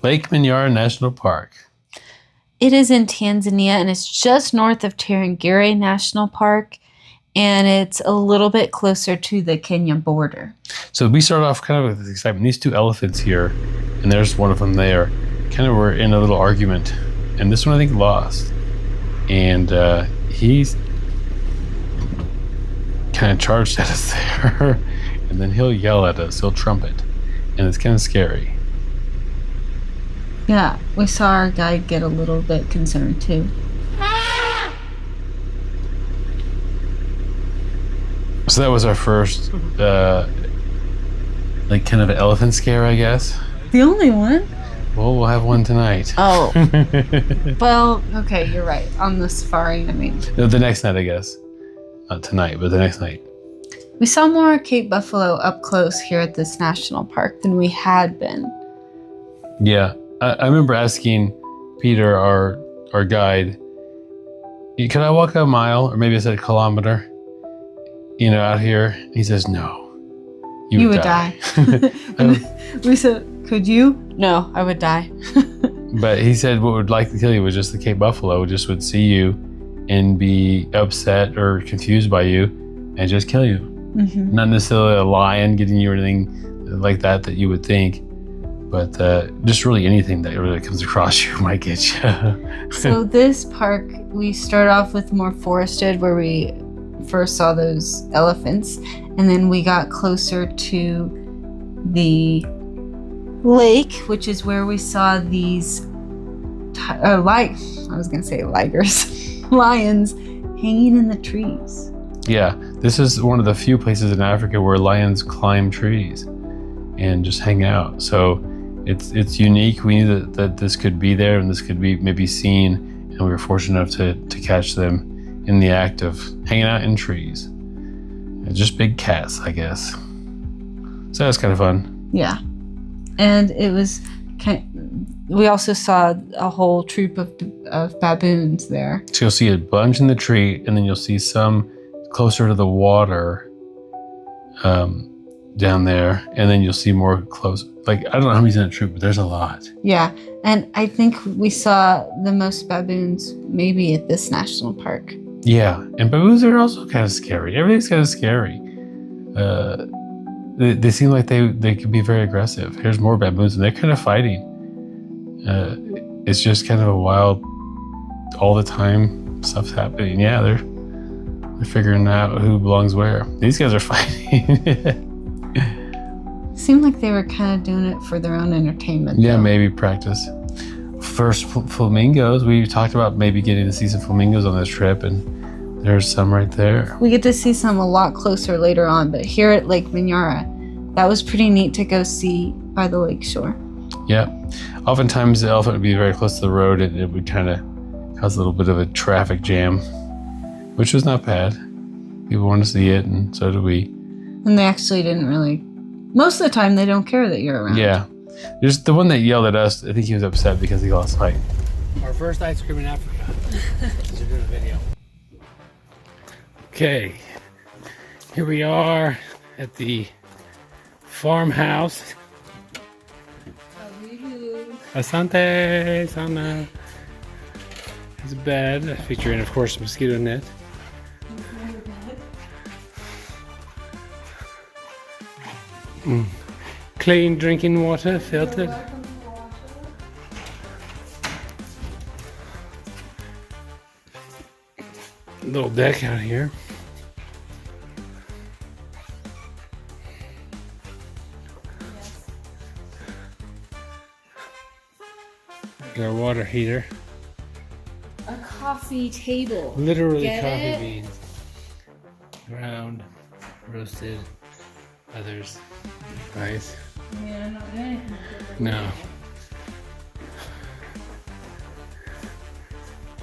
Lake Manyara National Park. It is in Tanzania, and it's just north of Tarangire National Park, and it's a little bit closer to the Kenya border. So we start off kind of with excitement. These two elephants here, and there's one of them there, kind of were in a little argument, and this one I think lost. And he's kind of charged at us there, and then he'll yell at us, he'll trumpet, and it's kind of scary. Yeah, we saw our guide get a little bit concerned too. So that was our first, like kind of elephant scare, I guess. The only one? Well, we'll have one tonight. Oh. Well, okay, you're right. On the safari, I mean. No, the next night, I guess. Not tonight, but the next night. We saw more Cape buffalo up close here at this national park than we had been. Yeah. I remember asking Peter, our guide, could I walk a mile, or maybe I said a kilometer, out here? He says, no. You would die. We said, could you? No, I would die. But he said what would likely kill you was just the Cape buffalo, just would see you and be upset or confused by you and just kill you. Mm-hmm. Not necessarily a lion getting you or anything like that you would think. But just really anything that really comes across you might get you. So this park, we start off with more forested where we first saw those elephants. And then we got closer to the lake, which is where we saw these, lions hanging in the trees. Yeah, this is one of the few places in Africa where lions climb trees and just hang out. So it's unique. We knew that this could be there and this could be maybe seen, and we were fortunate enough to catch them in the act of hanging out in trees. Just big cats, I guess. So that was kind of fun. Yeah, and it was we also saw a whole troop of baboons there. So you'll see a bunch in the tree, and then you'll see some closer to the water down there, and then you'll see more close. Like, I don't know how many's in a troop, but there's a lot. Yeah, and I think we saw the most baboons maybe at this national park. Yeah, and baboons are also kind of scary. Everything's kind of scary. They seem like they could be very aggressive. Here's more baboons, and they're kind of fighting. It's just kind of a wild, all the time stuff's happening. Yeah, they're figuring out who belongs where. These guys are fighting. Seemed like they were kind of doing it for their own entertainment. Yeah, though. Maybe practice. First, flamingos. We talked about maybe getting to see some flamingos on this trip, and there's some right there. We get to see some a lot closer later on, but here at Lake Manyara, that was pretty neat to go see by the lakeshore. Yeah. Oftentimes the elephant would be very close to the road, and it would kind of cause a little bit of a traffic jam, which was not bad. People wanted to see it, and so did we. And they actually didn't really... Most of the time, they don't care that you're around. Yeah. There's the one that yelled at us. I think he was upset because he lost height. Our first ice cream in Africa. Let's do a video. Okay. Here we are at the farmhouse. Asante, Sana. It's a bed featuring, of course, a mosquito net. Clean drinking water, filtered. Little deck out here. Our water heater. A coffee table. Literally Get coffee it? beans. Ground, roasted, others. Nice. Yeah, not anything. No.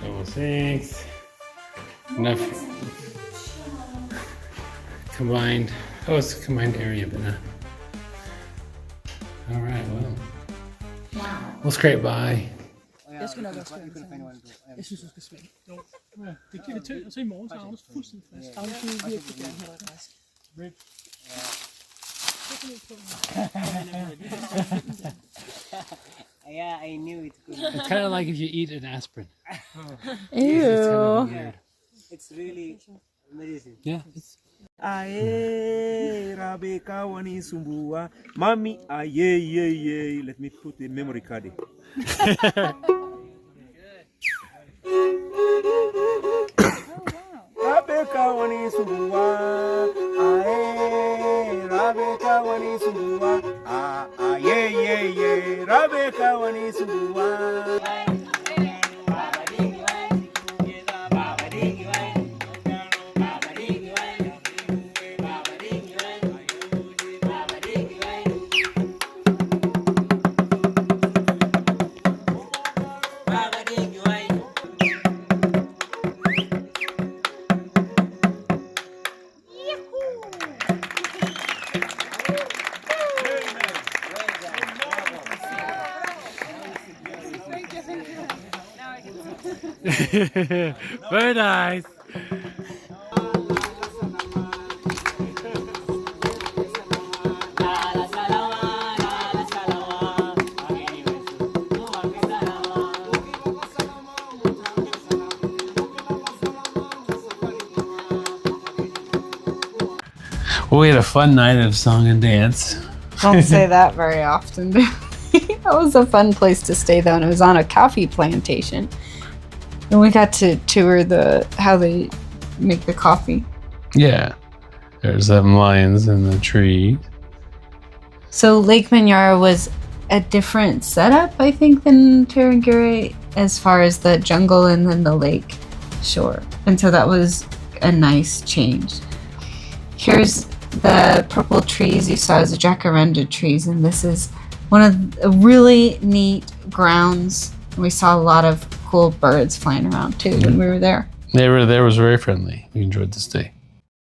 Double sinks. Enough. Combined. Oh, it's a combined area, but no. All right, well. Wow. We'll scrape by. Jeg skal nok også finde. Jeg synes, du skal svinge. Jo. Ja, det giver det til, og så i morgen, så er Agnes fuldstændig frisk. Agnes vil virkelig gerne have dig frisk. Rip. Ja. Yeah, I knew it could. It's kind of like if you eat an aspirin. Ew. Yeah, it's really amazing. Yeah. Aye, Rabeka wani sumbua. Mommy, aye. Let me put the memory card in. Rabeka wani sumbua. Aye, Rabeka wani sumbua. Aye. Rabeka wani sumbua. Very nice. Well, we had a fun night of song and dance. Don't say that very often. That was a fun place to stay though, and it was on a coffee plantation. And we got to tour how they make the coffee. Yeah. There's some lions in the tree. So Lake Manyara was a different setup, I think, than Tarangire as far as the jungle and then the lake shore. And so that was a nice change. Here's the purple trees you saw as the Jacaranda trees, and this is one of the really neat grounds. We saw a lot of cool birds flying around too when we were there. They was very friendly. We enjoyed the stay.